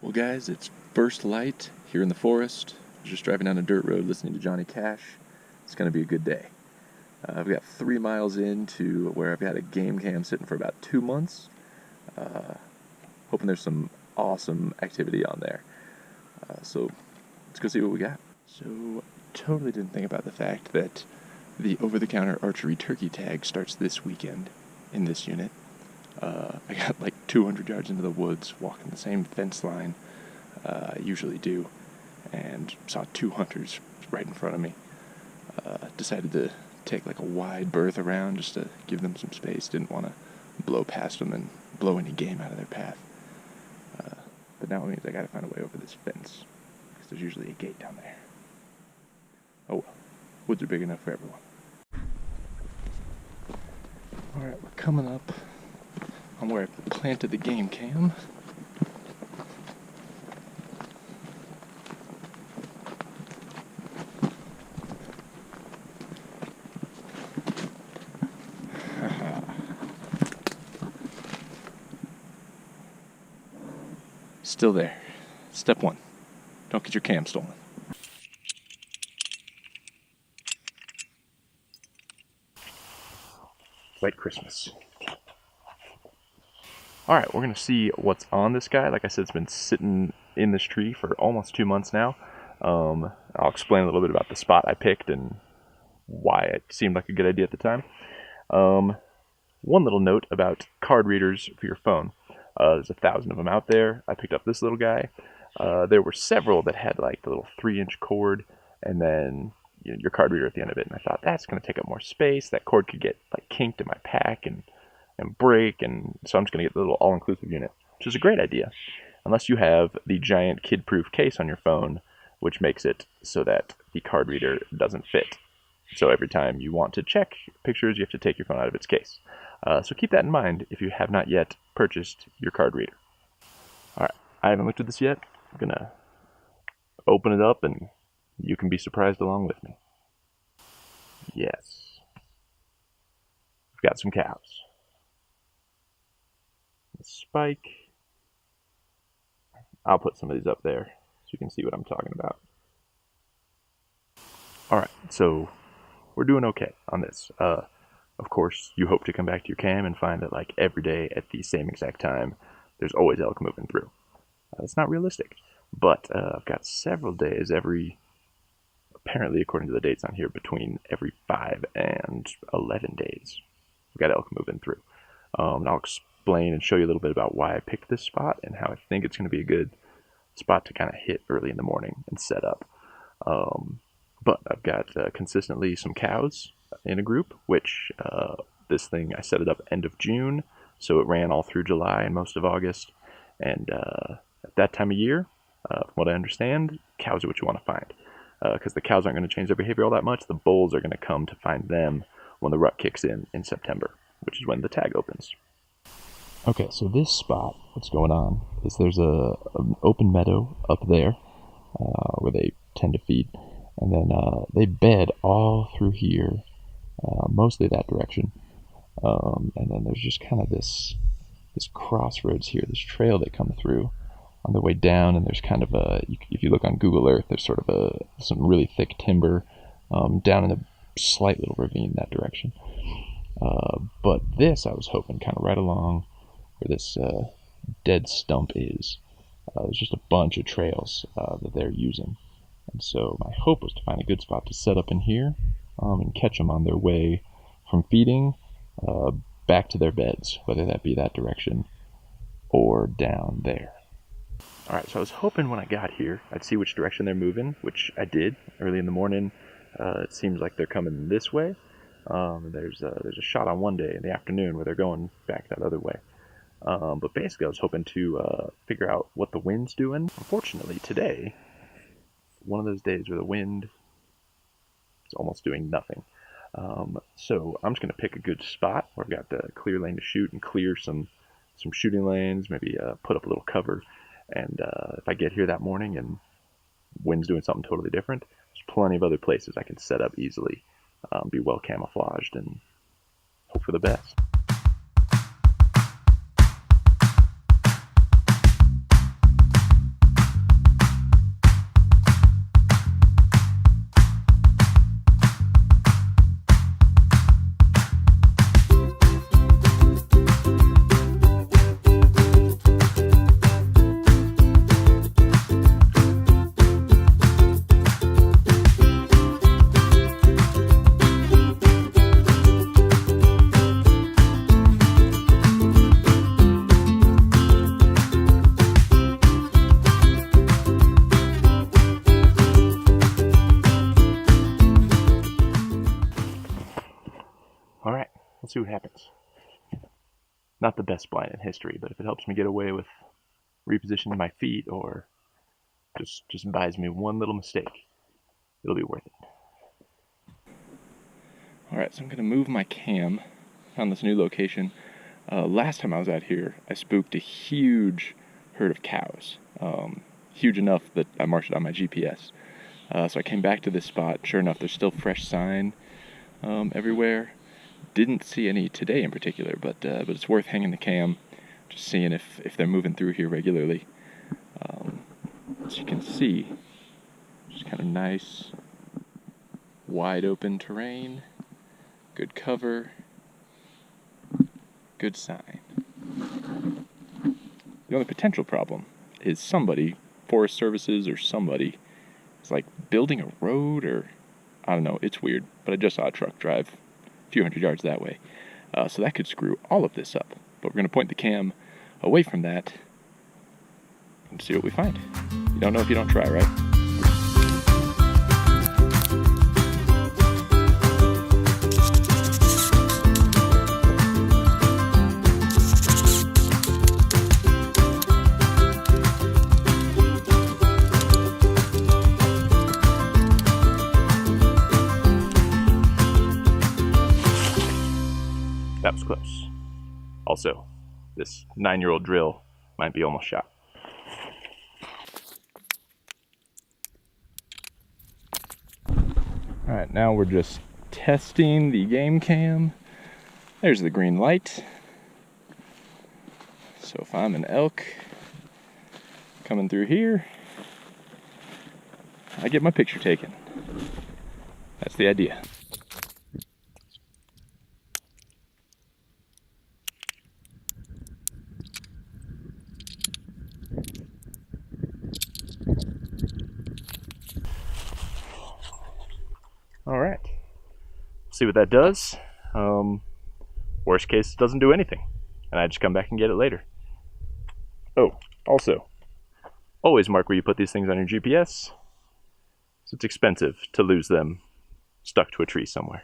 Well guys, it's first light here in the forest. Just driving down a dirt road listening to Johnny Cash. It's going to be a good day. I've got 3 miles into where I've had a game cam sitting for about 2 months. Hoping there's some awesome activity on there. So let's go see what we got. So totally didn't think about the fact that the over-the-counter archery turkey tag starts this weekend in this unit. I got like 200 yards into the woods, walking the same fence line I usually do, and saw 2 hunters right in front of me. Decided to take like a wide berth around just to give them some space. Didn't want to blow past them and blow any game out of their path. But now it means I gotta find a way over this fence, because there's usually a gate down there. Oh well, woods are big enough for everyone. Alright, we're coming up on where I planted the game cam. Still there. Step 1. Don't get your cam stolen. White Christmas. Alright, we're going to see what's on this guy. Like I said, it's been sitting in this tree for almost 2 months now. I'll explain a little bit about the spot I picked and why it seemed like a good idea at the time. One little note about card readers for your phone. There's 1,000 of them out there. I picked up this little guy. There were several that had like the little 3-inch cord and then your card reader at the end of it. And I thought, that's going to take up more space. That cord could get like kinked in my pack and break. And so I'm just going to get the little all-inclusive unit, which is a great idea. Unless you have the giant kid-proof case on your phone, which makes it so that the card reader doesn't fit. So every time you want to check pictures, you have to take your phone out of its case. So keep that in mind if you have not yet purchased your card reader. Alright, I haven't looked at this yet. I'm going to open it up and you can be surprised along with me. Yes. We've got some cows. A spike. I'll put some of these up there so you can see what I'm talking about. Alright, so we're doing okay on this. Of course, you hope to come back to your cam and find that like every day at the same exact time, there's always elk moving through. It's not realistic, but I've got several days apparently according to the dates on here, between every 5 and 11 days, we've got elk moving through. And I'll explain and show you a little bit about why I picked this spot and how I think it's going to be a good spot to kind of hit early in the morning and set up. But I've got consistently some cows in a group, which this thing, I set it up end of June, so it ran all through July and most of August. And at that time of year, from what I understand, cows are what you want to find. Because the cows aren't going to change their behavior all that much. The bulls are going to come to find them when the rut kicks in September, which is when the tag opens. Okay, so this spot, what's going on is there's an open meadow up there where they tend to feed. And then they bed all through here, mostly that direction. And then there's just kind of this crossroads here, this trail they come through on their way down. And there's kind of if you look on Google Earth, there's sort of some really thick timber down in a slight little ravine that direction. But this, I was hoping kind of right along where this dead stump is. There's just a bunch of trails that they're using. And so my hope was to find a good spot to set up in here and catch them on their way from feeding back to their beds, whether that be that direction or down there. Alright, so I was hoping when I got here I'd see which direction they're moving, which I did early in the morning. It seems like they're coming this way. There's a shot on one day in the afternoon where they're going back that other way. But basically I was hoping to figure out what the wind's doing. Unfortunately today, one of those days where the wind is almost doing nothing. So I'm just going to pick a good spot where I've got the clear lane to shoot and clear some shooting lanes, maybe put up a little cover. And if I get here that morning and wind's doing something totally different, there's plenty of other places I can set up easily, be well camouflaged, and hope for the best. see what happens. Not the best blind in history, but if it helps me get away with repositioning my feet or just buys me one little mistake, it'll be worth it. Alright, so I'm going to move my cam on this new location. Last time I was out here, I spooked a huge herd of cows. Huge enough that I marked it on my GPS. So I came back to this spot. Sure enough, there's still fresh sign everywhere. Didn't see any today in particular, but it's worth hanging the cam, just seeing if they're moving through here regularly. As you can see, just kind of nice, wide open terrain, good cover, good sign. The only potential problem is somebody, Forest Services or somebody, is like building a road or, I don't know, it's weird, but I just saw a truck drive a few hundred yards that way. So that could screw all of this up. But we're going to point the cam away from that and see what we find. You don't know if you don't try, right? That was close. Also, this 9-year-old drill might be almost shot. Alright, now we're just testing the game cam. There's the green light. So if I'm an elk coming through here, I get my picture taken. That's the idea. All right, see what that does. Worst case, it doesn't do anything, and I just come back and get it later. Oh, also, always mark where you put these things on your GPS. So it's expensive to lose them stuck to a tree somewhere.